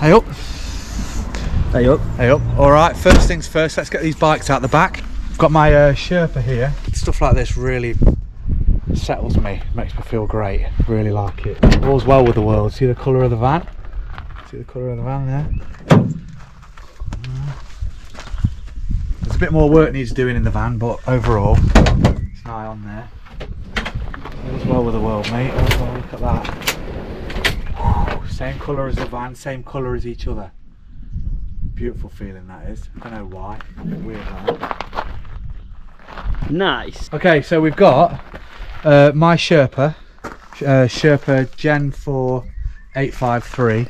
Hey up. Hey up. Hey up. Alright, first things first, let's get these bikes out the back. I've got my Sherpa here. Stuff like this really settles me, makes me feel great. Really like it. All's well with the world. See the colour of the van? See the colour of the van there? There's a bit more work needs doing in the van, but overall, it's an eye on there. All's well with the world, mate. All's well, look at that. Same colour as the van, same colour as each other. Beautiful feeling that is. I don't know why. A bit weird like that. Nice. Okay, so we've got my Sherpa, Sherpa Gen 4 853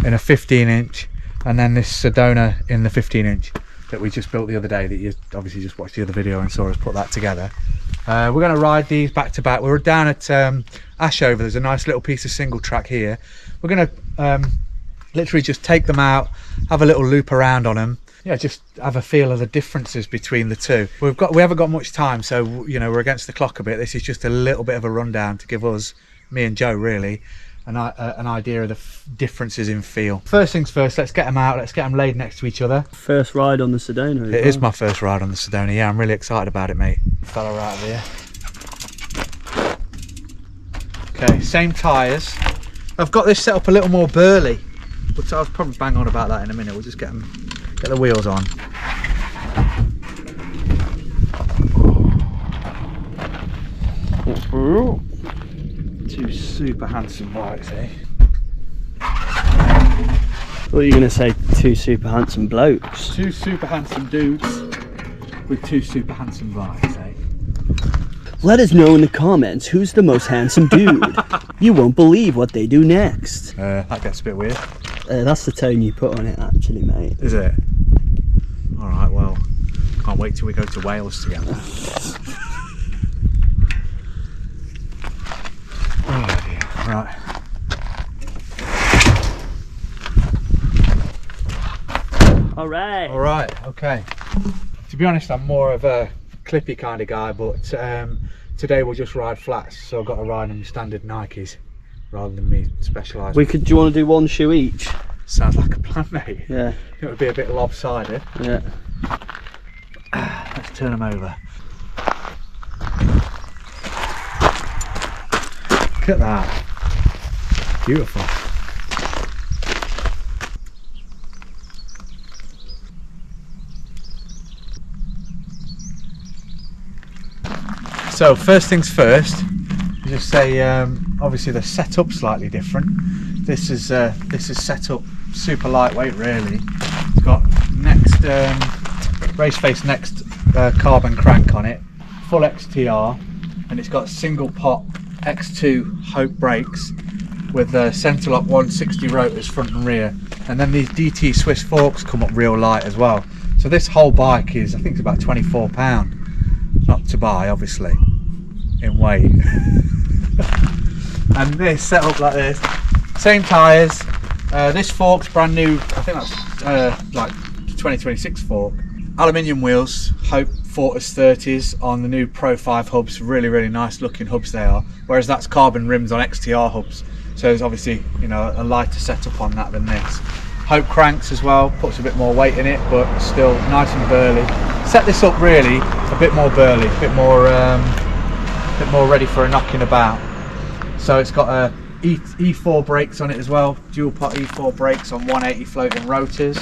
in a 15-inch, and then this Sedona in the 15-inch that we just built the other day, that you obviously just watched the other video and saw us put that together. We're going to ride these back to back. We were down at Ashover. There's a nice little piece of single track here. We're going to literally just take them out, have a little loop around on them. Yeah, just have a feel of the differences between the two. We haven't got much time, so you know, we're against the clock a bit. This is just a little bit of a rundown to give us, me and Joe really, an idea of the differences in feel. First things first, let's get them out, let's get them laid next to each other. First ride on the Sedona. It is my first ride on the Sedona, yeah, I'm really excited about it, mate. Fella right here. Okay, same tyres. I've got this set up a little more burly, but I'll probably bang on about that in a minute. We'll just get the wheels on. Two super handsome bikes, eh? What are you going to say? Two super handsome blokes. Two super handsome dudes with two super handsome bikes, eh? Let us know in the comments who's the most handsome dude. You won't believe what they do next. That gets a bit weird. That's the tone you put on it, actually, mate. Is it? Alright, well, can't wait till we go to Wales together. Oh dear, right. Alright. Alright, okay. To be honest, I'm more of a clippy kind of guy, but today we'll just ride flats, so I've got to ride in standard Nikes rather than me specialised. Do you want to do one shoe each? Sounds like a plan, mate. Yeah. It would be a bit lopsided. Yeah. Let's turn them over. Look at that. Beautiful. So first things first, just say obviously the setup slightly different. This is set up super lightweight really. It's got next race face next carbon crank on it, full XTR, and it's got single pot X2 Hope brakes with centre lock 160 rotors front and rear, and then these DT Swiss forks come up real light as well. So this whole bike is, I think it's about £24, not to buy obviously, in weight. And this set up like this, same tyres. This fork's brand new, I think that's like 2026 fork. Aluminium wheels, Hope Fortis 30s on the new Pro 5 hubs, really nice looking hubs they are, whereas that's carbon rims on XTR hubs, so there's obviously, you know, a lighter setup on that than this. Hope cranks as well, puts a bit more weight in it, but still nice and burly. Set this up really a bit more burly, a bit more ready for a knocking about. So it's got a E4 brakes on it as well, dual pot E4 brakes on 180 floating rotors.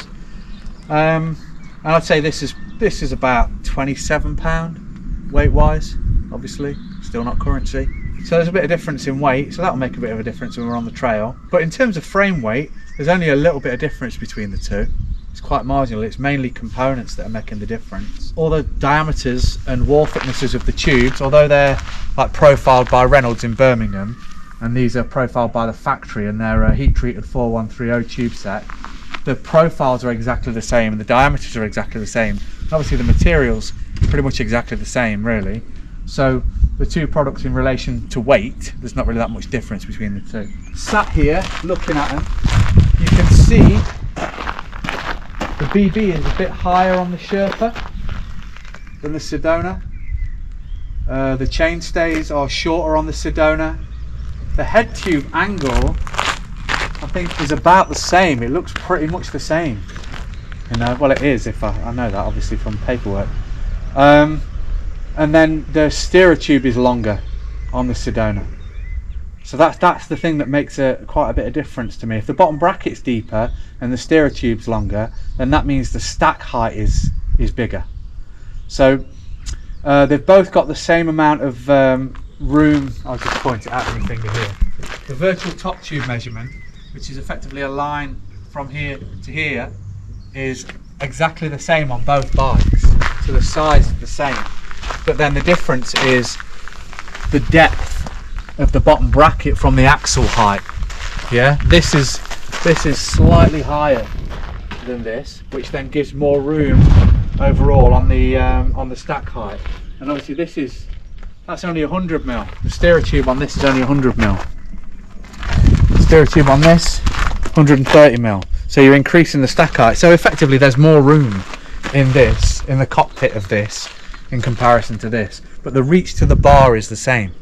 And I'd say this is about £27 weight wise, obviously, still not currency. So there's a bit of difference in weight, so that'll make a bit of a difference when we're on the trail. But in terms of frame weight, there's only a little bit of difference between the two. It's quite marginal, it's mainly components that are making the difference. All the diameters and wall thicknesses of the tubes, although they're like profiled by Reynolds in Birmingham, and these are profiled by the factory and they're a heat treated 4130 tube set, the profiles are exactly the same and the diameters are exactly the same. Obviously the materials are pretty much exactly the same really. So the two products in relation to weight, there's not really that much difference between the two. Sat here looking at them, you can see the BB is a bit higher on the Sherpa than the Sedona. The chainstays are shorter on the Sedona. The head tube angle I think is about the same. It looks pretty much the same. You know, well it is, if I know that obviously from paperwork. And then the steerer tube is longer on the Sedona. So that's the thing that makes quite a bit of difference to me. If the bottom bracket's deeper and the steerer tube's longer, then that means the stack height is bigger. So they've both got the same amount of room. I'll just point it out with my finger here. The virtual top tube measurement, which is effectively a line from here to here, is exactly the same on both bikes. So the size is the same. But then the difference is the depth of the bottom bracket from the axle height. Yeah, this is slightly higher than this, which then gives more room overall on the stack height. And obviously that's only 100mm. The steerer tube on this is only 100mm. The steerer tube on this 130mm. So you're increasing the stack height. So effectively there's more room in the cockpit of this in comparison to this, but the reach to the bar is the same.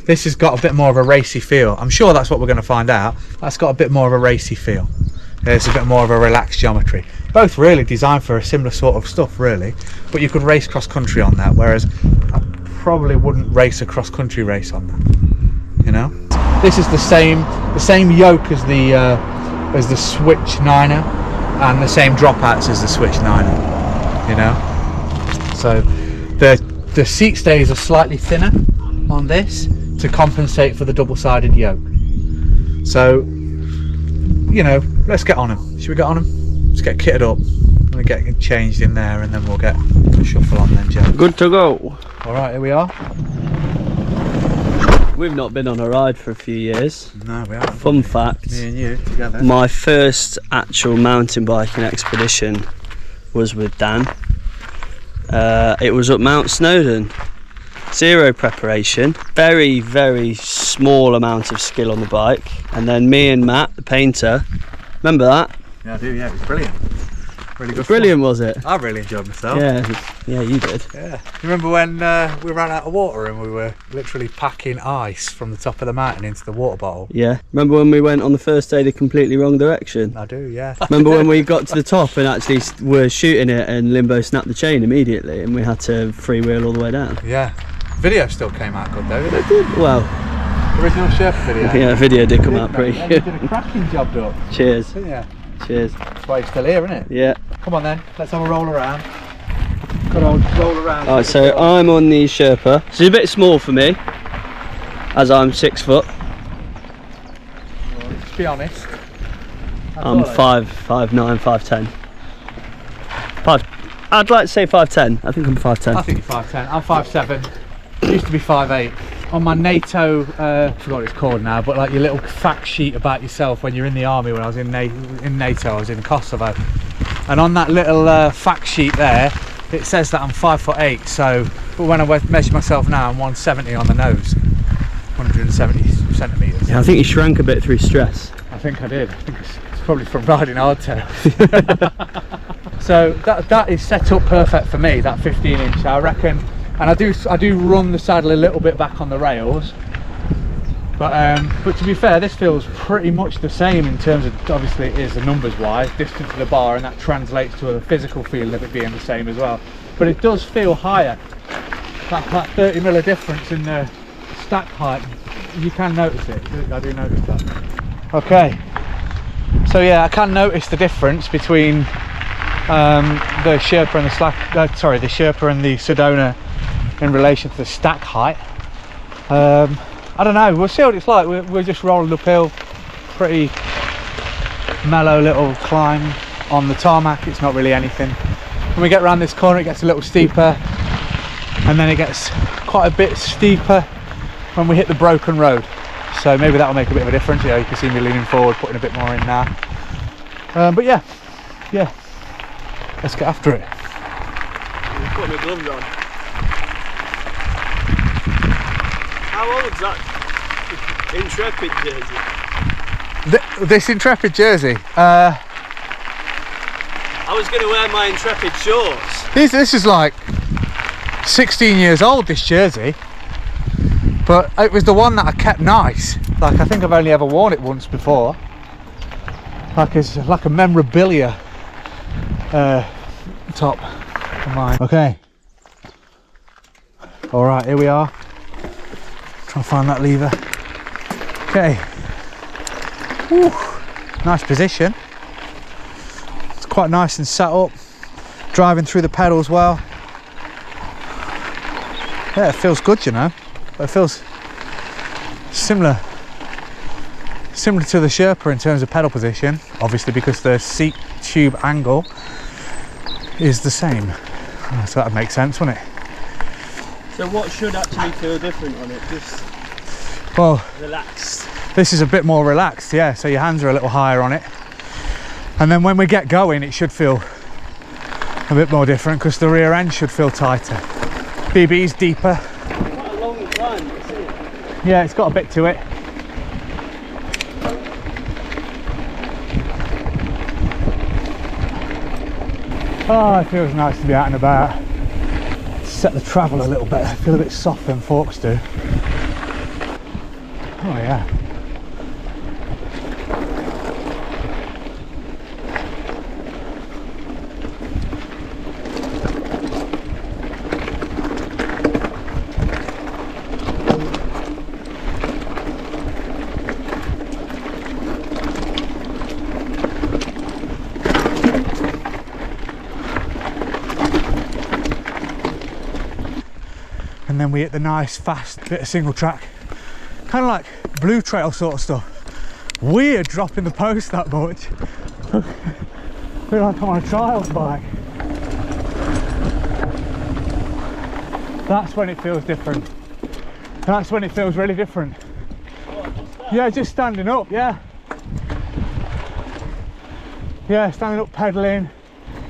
This has got a bit more of a racy feel. I'm sure that's what we're going to find out. That's got a bit more of a racy feel. It's a bit more of a relaxed geometry. Both really designed for a similar sort of stuff really, but you could race cross country on that, whereas I probably wouldn't race a cross country race on that. You know, this is the same yoke as the Switch 9er and the same dropouts as the Switch 9er. You know, so the seat stays are slightly thinner on this to compensate for the double-sided yoke. So, you know, let's get on them. Should we get on them? Let's get kitted up. I'm gonna get changed in there, and then we'll get a shuffle on then, Joe. Good to go. All right, here we are. We've not been on a ride for a few years. No, we haven't. Fun fact. Me and you together. My first actual mountain biking expedition was with Dan. It was up Mount Snowdon. Zero preparation, very, very small amount of skill on the bike, and then me and Matt, the painter, remember that? Yeah, I do, yeah, it was brilliant. Really good Brilliant, fun. Was it? I really enjoyed myself. Yeah, you did. Yeah. You remember when we ran out of water and we were literally packing ice from the top of the mountain into the water bottle? Yeah. Remember when we went on the first day the completely wrong direction? I do, yeah. Remember when we got to the top and actually were shooting it and Limbo snapped the chain immediately and we had to freewheel all the way down? Yeah. Video still came out good though, didn't it? It did. Well, the original Sherpa video. Yeah, video did come out pretty good. good. You did a cracking job, though. Cheers. Didn't you? Cheers. That's why you're still here, isn't it? Yeah. Come on then, let's have a roll around. Good old roll around. Alright, so I'm on the Sherpa. It's a bit small for me, as I'm 6 foot. Well, let's be honest. I'm 5'9", 5'10". I'd like to say 5'10". I think I'm 5'10". I think you're 5'10". I'm 5'7". Used to be 5'8". On my NATO, I forgot what it's called now, but like your little fact sheet about yourself when you're in the army. When I was in NATO, I was in Kosovo, and on that little fact sheet there, it says that I'm 5'8". So, but when I measure myself now, I'm 170 on the nose, 170 centimeters. Yeah, I think you shrank a bit through stress. I think I did. I think it's probably from riding hardtail. So that is set up perfect for me. That 15-inch, I reckon. And I do run the saddle a little bit back on the rails, but to be fair, this feels pretty much the same in terms of, obviously it is the numbers wise, distance to the bar, and that translates to a physical feel of it being the same as well. But it does feel higher. That 30mm difference in the stack height, you can notice it. I do notice that. Okay, so yeah, I can notice the difference between the Sherpa and the Sherpa and the Sedona in relation to the stack height. I don't know, we'll see what it's like. We're just rolling uphill, pretty mellow little climb on the tarmac. It's not really anything. When we get around this corner, it gets a little steeper, and then it gets quite a bit steeper when we hit the broken road. So maybe that'll make a bit of a difference. Yeah, you can see me leaning forward, putting a bit more in now. But yeah, let's get after it. Put my gloves on. How old's that Intrepid jersey? This Intrepid jersey? I was going to wear my Intrepid shorts. This is like 16 years old, this jersey. But it was the one that I kept nice. Like, I think I've only ever worn it once before. Like it's like a memorabilia top of mine. Okay. All right, here we are. Try and find that lever. Okay. Whew. Nice position. It's quite nice and set up. Driving through the pedals well. Yeah, it feels good, you know. It feels similar to the Sherpa in terms of pedal position, obviously because the seat tube angle is the same. So that would make sense, wouldn't it? So what should actually feel different on it? Just relaxed. This is a bit more relaxed, yeah, so your hands are a little higher on it. And then when we get going, it should feel a bit more different because the rear end should feel tighter. BB's deeper. Quite a long climb, isn't it? Yeah, it's got a bit to it. Oh, it feels nice to be out and about. Set the travel a little bit. I feel a bit softer than forks do. Oh yeah. And then we hit the nice fast bit of single track, kind of like blue trail sort of stuff. Weird dropping the post that much. I feel like I'm on a trials bike. That's when it feels different. That's when it feels really different. Yeah, just standing up, yeah. Yeah, standing up, pedaling,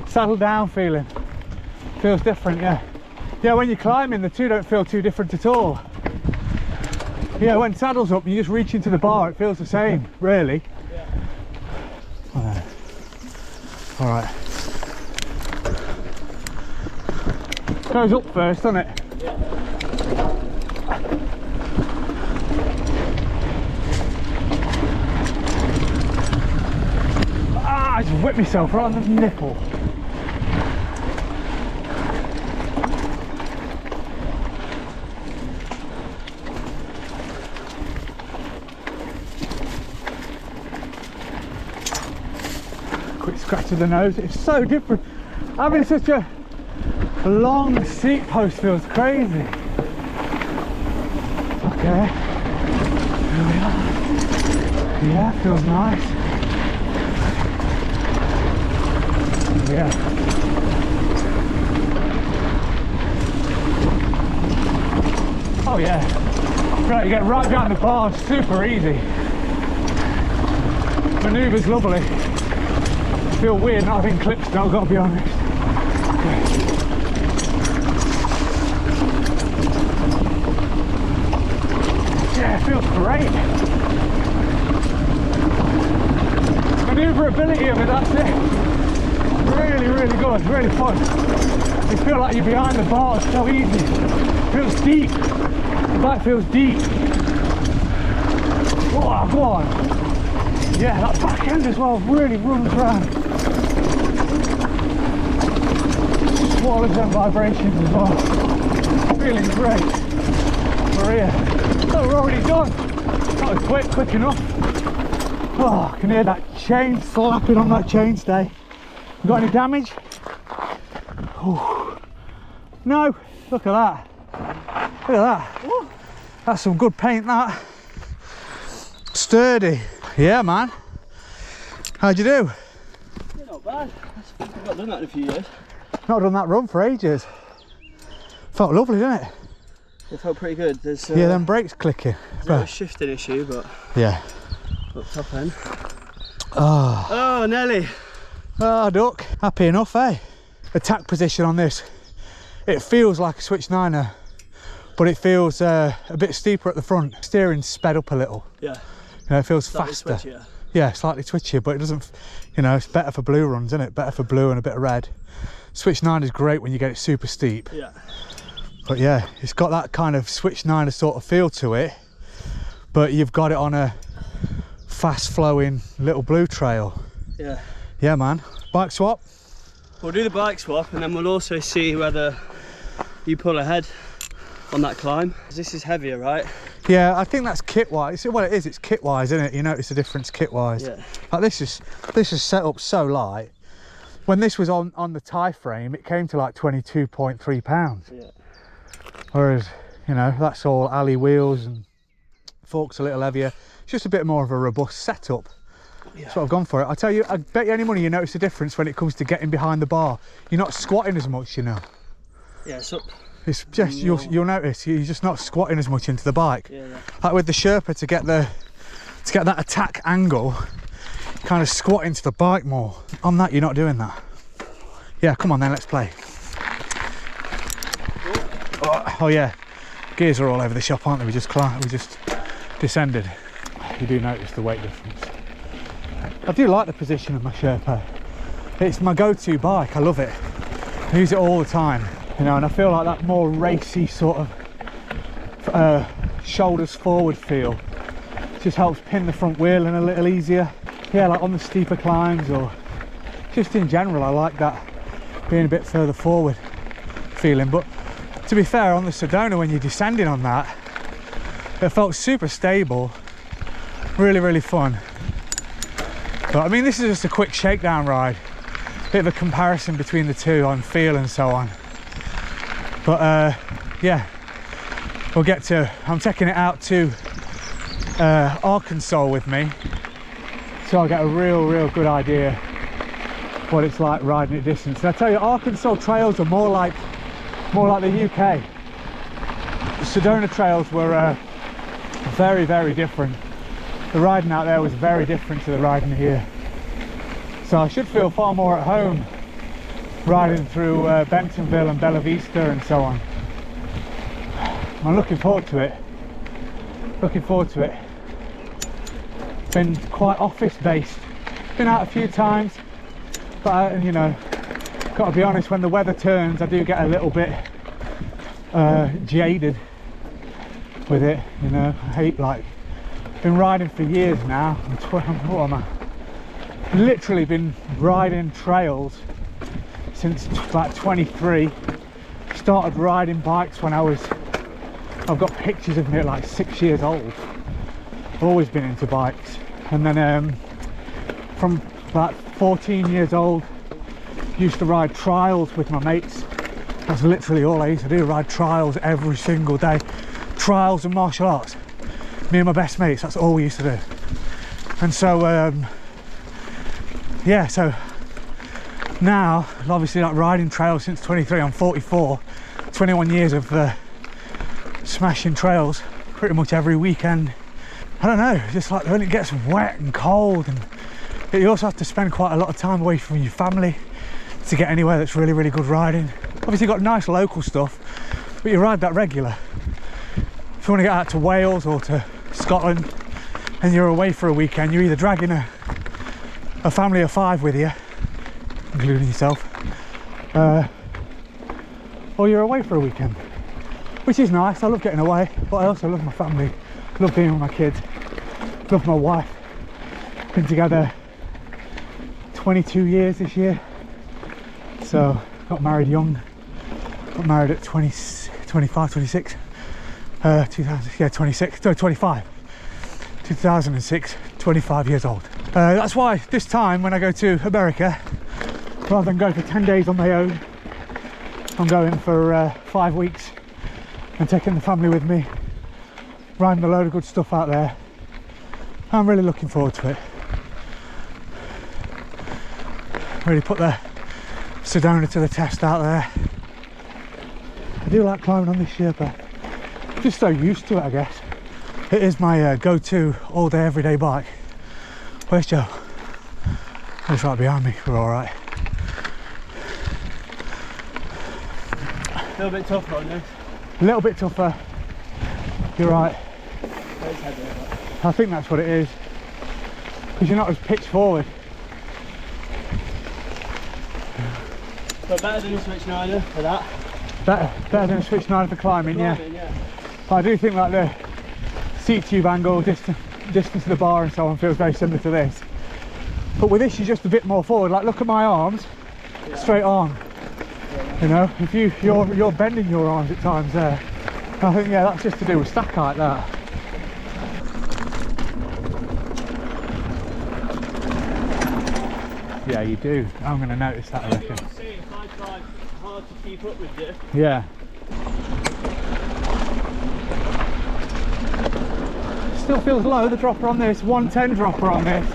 saddle down feeling. Feels different, yeah. Yeah, when you're climbing, the two don't feel too different at all. Yeah, when saddle's up, you just reach into the bar, it feels the same, really. Yeah. All right. Goes up first, doesn't it? Yeah. Ah, I just whipped myself right on the nipple. Quick scratch of the nose. It's so different. Having such a long seat post feels crazy. Okay. Here we are. Yeah, feels nice. Yeah. Oh yeah. Right, you get right behind the bar, super easy. Manoeuvre's lovely. I feel weird not having clips now, I've got to be honest. Yeah, it feels great. Manoeuvrability of it, that's it. Really, really good, really fun. You feel like you're behind the bar, it's so easy. It feels deep. The bike feels deep. Oh, go on. Yeah, that back end as well really runs around. Swallows and vibrations as well. Feeling great. Maria. So we're already done. That was quick enough. Oh, I can hear that chain slapping on that chainstay. You got any damage? Ooh. No, look at that. Look at that. Ooh. That's some good paint, that. Sturdy. Yeah, man. How'd you do? Yeah, not bad. I've not done that in a few years. Not done that run for ages. Felt lovely, didn't it? It felt pretty good. There's yeah, them brakes clicking. a shifting issue, but yeah. Up top end. Oh, Nelly. Oh, duck. Happy enough, eh? Attack position on this. It feels like a Switch 9er, but it feels a bit steeper at the front. Steering's sped up a little. Yeah. You know, it feels Slightly faster. Switchier. Yeah, slightly twitchier, but it doesn't, you know, it's better for blue runs, isn't it? Better for blue and a bit of red. Switch 9 is great when you get it super steep. Yeah. But yeah, it's got that kind of Switch 9er sort of feel to it, but you've got it on a fast flowing little blue trail. Yeah. Yeah, man. Bike swap. We'll do the bike swap and then we'll also see whether you pull ahead on that climb. This is heavier, right? Yeah, I think that's kit wise. Well, it is. It's kit wise, isn't it? You notice the difference kit wise. Yeah. Like this is set up so light. When this was on the tie frame, it came to like 22.3 pounds. Yeah. Whereas, you know, that's all alley wheels and forks a little heavier. It's just a bit more of a robust setup. Yeah. That's what I've gone for it. I tell you, I bet you any money you notice the difference when it comes to getting behind the bar. You're not squatting as much, you know. Yeah, so It's just you'll notice you're just not squatting as much into the bike. yeah. Like with the Sherpa, to get that attack angle, kind of squat into the bike more. On that, you're not doing that. Yeah, come on then, let's play. Oh yeah, gears are all over the shop, aren't they? We just descended. You do notice the weight difference. I do like the position of my Sherpa. It's my go-to bike. I love it. I use it all the time, you know, and I feel like that more racy sort of shoulders forward feel just helps pin the front wheel in a little easier. Yeah, like on the steeper climbs, or just in general, I like that being a bit further forward feeling. But to be fair, on the Sedona, when you're descending on that, it felt super stable, really fun. But I mean, this is just a quick shakedown ride, bit of a comparison between the two on feel and so on. But yeah, we'll get to, I'm taking it out to Arkansas with me, so I'll get a real good idea what it's like riding at distance. And I tell you, Arkansas trails are more like the UK. The Sedona trails were very different. The riding out there was very different to the riding here. So I should feel far more at home riding through Bentonville and Bella Vista and so on. I'm looking forward to it. Been quite office based. Been out a few times, but you know, got to be honest, when the weather turns I do get a little bit jaded with it, you know. I hate, like, been riding for years now. What am I? Literally been riding trails since like 23. Started riding bikes when I've got pictures of me at like 6 years old. Always been into bikes. And then from about 14 years old, used to ride trials with my mates. That's literally all I used to do, ride trials every single day. Trials and martial arts. Me and my best mates, that's all we used to do. And so yeah, so now obviously like riding trails since 23. I'm 44, 21 years of smashing trails pretty much every weekend. I don't know, just like when it gets wet and cold, and you also have to spend quite a lot of time away from your family to get anywhere that's really good riding. Obviously you've got nice local stuff, but you ride that regular. If you want to get out to Wales or to Scotland and you're away for a weekend, you're either dragging a family of 5 with you, including yourself, or you're away for a weekend, which is nice. I love getting away, but I also love my family, love being with my kids, love my wife. Been together 22 years this year, so got married young, got married at 25, 26, 2006, 25 years old. That's why this time when I go to America, rather than go for 10 days on my own, I'm going for 5 weeks and taking the family with me, riding a load of good stuff out there. I'm really looking forward to it. Really put the Sedona to the test out there. I do like climbing on this Sherpa. Just so used to it, I guess. It is my go-to all day everyday bike. Where's Joe? He's right behind me. We're all right. A little bit tougher on this. A little bit tougher. You're right. It's heavier, I think that's what it is, because you're not as pitched forward. but better than a switch nider for that. Better than a switch nider for climbing, yeah. But I do think like the seat tube angle, distance to the bar and so on feels very similar to this. But with this, you're just a bit more forward. Like, look at my arms, straight arm. You know, if you're bending your arms at times there. I think, yeah, that's just to do with stack height, that. Yeah, you do. I'm going to notice that, I reckon. It's like hard to keep up with you. Yeah. Still feels low, the dropper on this, 110 dropper on this.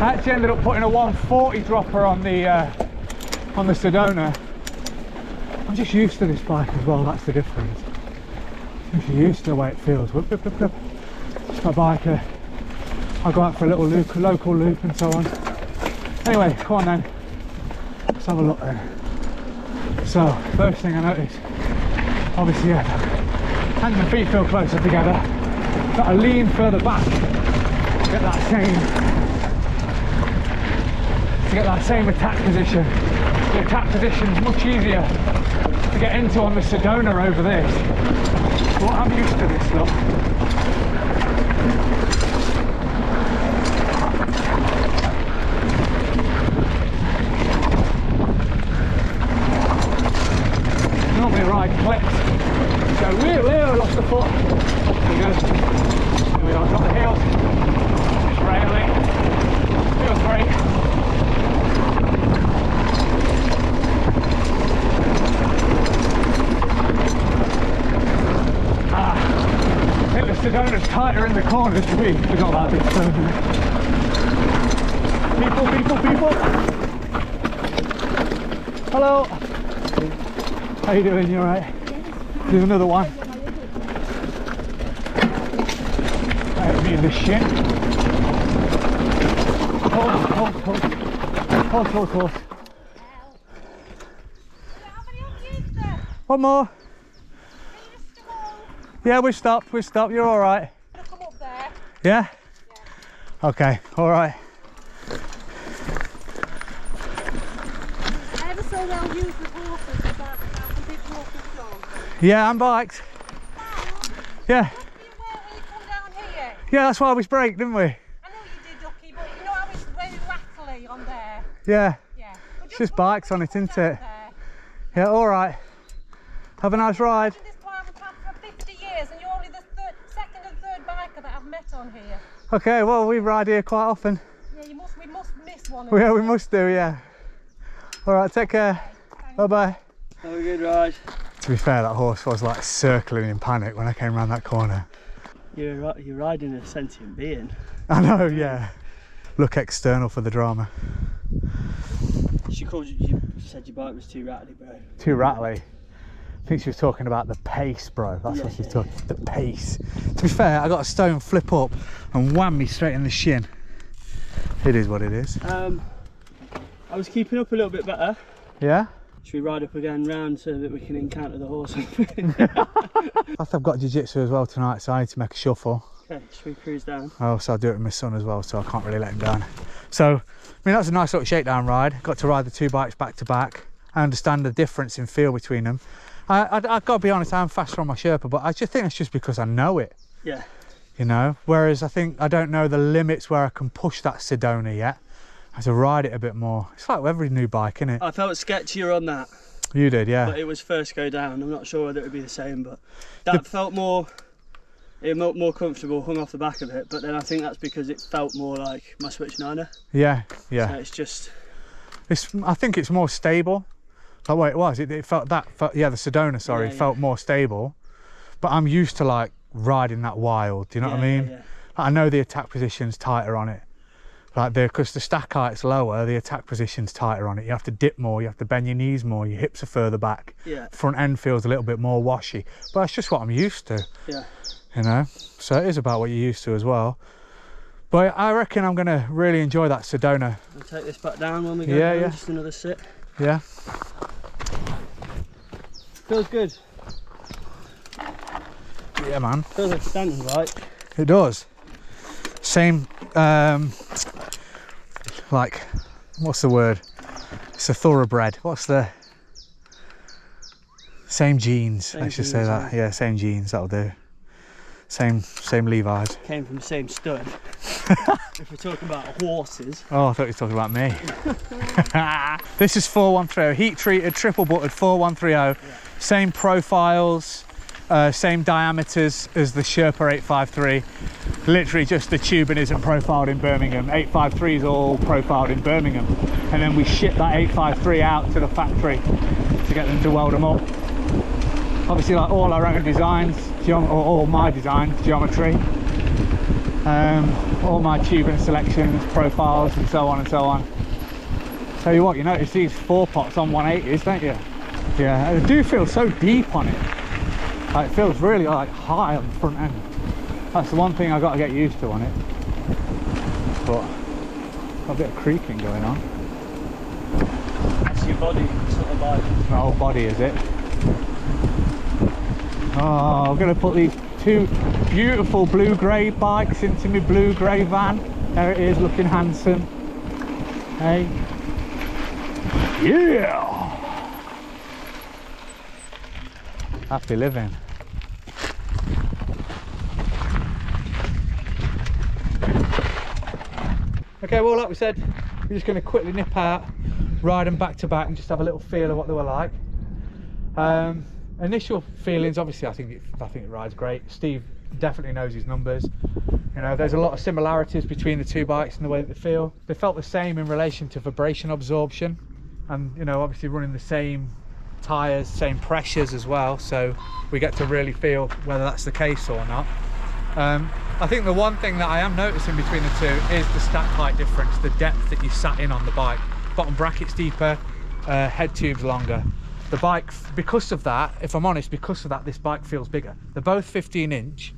I actually ended up putting a 140 dropper on the Sedona. I'm just used to this bike as well, that's the difference. I'm just used to the way it feels. Whoop, whoop, whoop, whoop. It's my bike. I'll go out for a little loop, a local loop and so on. Anyway, come on then. Let's have a look then. So, first thing I noticed, obviously, yeah, hands and feet feel closer together. Got to lean further back to get that same attack position. The attack position is much easier to get into on the Sedona over this. But I'm used to this stuff. Normally ride clips. Go wheel, lost the foot. There we go. There we go, got the heels. Just rail it. Feels great. I think the Sedona's tighter in the corners to me. Forgot about this. People. Hello. How you doing? You alright? There's another one. Right, me in this shit. Hold. One more. Yeah, we stopped. You're alright. Come up there. Yeah? Okay, alright. Ever so well used with horses about big walking dogs. Yeah, I'm biked. Yeah. When you come down here. Yeah, that's why we braked, didn't we? I know you did, Ducky, but you know how it's very rattly on there. Yeah. Yeah. It's just bikes on it, isn't it? There. Yeah, alright. Have a nice ride. This private path for 50 years and you're only the second and third biker that I've met on here. Okay, well, we ride here quite often. Yeah, we must miss one. Yeah, we must do, yeah. Alright, take care. Bye-bye. Have a good ride. To be fair, that horse was like circling in panic when I came around that corner. You're riding a sentient being. I know, yeah. Look external for the drama. She called you said your bike was too rattly, bro. Too rattly. I think she was talking about the pace, bro. That's what she's talking. The pace. To be fair, I got a stone flip up and wham me straight in the shin. It is what it is. I was keeping up a little bit better. Yeah? Should we ride up again round so that we can encounter the horse? Plus I've got jiu-jitsu as well tonight, so I need to make a shuffle. Okay, should we cruise down? Also, I'll do it with my son as well, so I can't really let him down. So, I mean, that's a nice little shakedown ride. Got to ride the two bikes back to back. I understand the difference in feel between them. I've got to be honest, I'm faster on my Sherpa, but I just think it's just because I know it. Yeah. You know, whereas I think I don't know the limits where I can push that Sedona yet. I have to ride it a bit more. It's like with every new bike, isn't it? I felt sketchier on that. You did, yeah. But it was first go down. I'm not sure whether it would be the same, but that felt more comfortable, hung off the back of it. But then I think that's because it felt more like my Switch 9er. Yeah. So it's just... I think it's more stable. Like what it was, it felt the Sedona, sorry, felt more stable. But I'm used to like riding that wild, do you know what I mean? Yeah. Like, I know the attack position's tighter on it. Like because the stack height's lower, the attack position's tighter on it. You have to dip more, you have to bend your knees more, your hips are further back. Yeah. Front end feels a little bit more washy. But that's just what I'm used to. Yeah. You know? So it is about what you're used to as well. But I reckon I'm gonna really enjoy that Sedona. I'll take this back down when we go down, just another sit. Yeah. Feels good. Yeah, man. Feels like a Stanton bike. It does. Same, like, what's the word? It's a thoroughbred. What's the... Same jeans. Let's just say that. Yeah, same jeans. That'll do. Same Levi's. Came from the same stud. If we're talking about horses. Oh, I thought you were talking about me. This is 4130, heat treated, triple buttered 4130. Yeah. Same profiles, same diameters as the Sherpa 853. Literally just the tubing isn't profiled in Birmingham. 853 is all profiled in Birmingham. And then we ship that 853 out to the factory to get them to weld them up. Obviously, like all our own designs, or all my designs, geometry. All my tubing selections, profiles, and so on and so on. Tell you what, you notice these 4-pots on 180s, don't you? Yeah, they do feel so deep on it. Like, it feels really like high on the front end. That's the one thing I've got to get used to on it. But got a bit of creaking going on. That's your body sort of like. My whole body, is it? Oh, I'm going to put these 2 beautiful blue-grey bikes into my blue-grey van. There it is, looking handsome. Hey. Yeah! Happy living. Okay, well, like we said, we're just going to quickly nip out, ride them back to back and just have a little feel of what they were like. Initial feelings, obviously, I think it rides great. Steve definitely knows his numbers. You know, there's a lot of similarities between the 2 bikes and the way that they feel. They felt the same in relation to vibration absorption, and you know, obviously running the same tyres, same pressures as well, so we get to really feel whether that's the case or not. I think the one thing that I am noticing between the 2 is the stack height difference, the depth that you sat in on the bike. Bottom bracket's deeper, head tube's longer. The bike, because of that, if I'm honest, because of that, this bike feels bigger. They're both 15-inch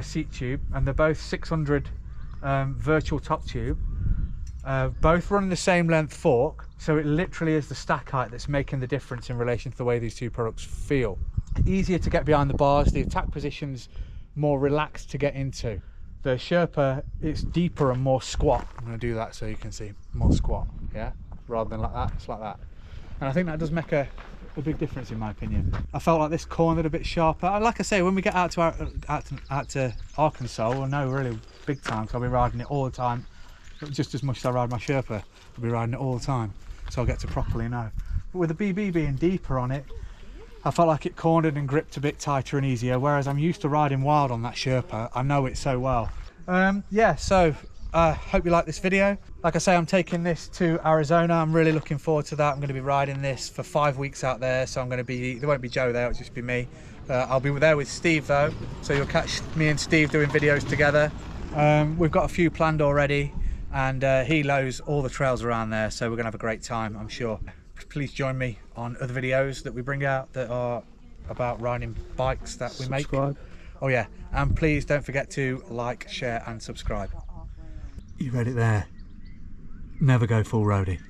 seat tube, and they're both 600 virtual top tube. Both running the same length fork, so it literally is the stack height that's making the difference in relation to the way these 2 products feel. Easier to get behind the bars, the attack position's more relaxed to get into. The Sherpa, it's deeper and more squat. I'm going to do that so you can see, more squat, yeah? Rather than like that, it's like that. And I think that does make a big difference in my opinion. I felt like this cornered a bit sharper. Like I say, when we get out to Arkansas, we'll know really big time, so I'll be riding it all the time. Just as much as I ride my Sherpa, I'll be riding it all the time, so I'll get to properly know. But with the BB being deeper on it, I felt like it cornered and gripped a bit tighter and easier, whereas I'm used to riding wild on that Sherpa. I know it so well. Yeah, so hope you like this video. Like I say, I'm taking this to Arizona. I'm really looking forward to that. I'm going to be riding this for 5 weeks out there, so I'm going to be, there won't be Joe there, it'll just be me. I'll be there with Steve though, so you'll catch me and Steve doing videos together. We've got a few planned already, and he knows all the trails around there, so we're gonna have a great time, I'm sure. Please join me on other videos that we bring out that are about riding bikes that we make. Oh yeah, and please don't forget to like, share and subscribe. You read it there. Never go full roadie.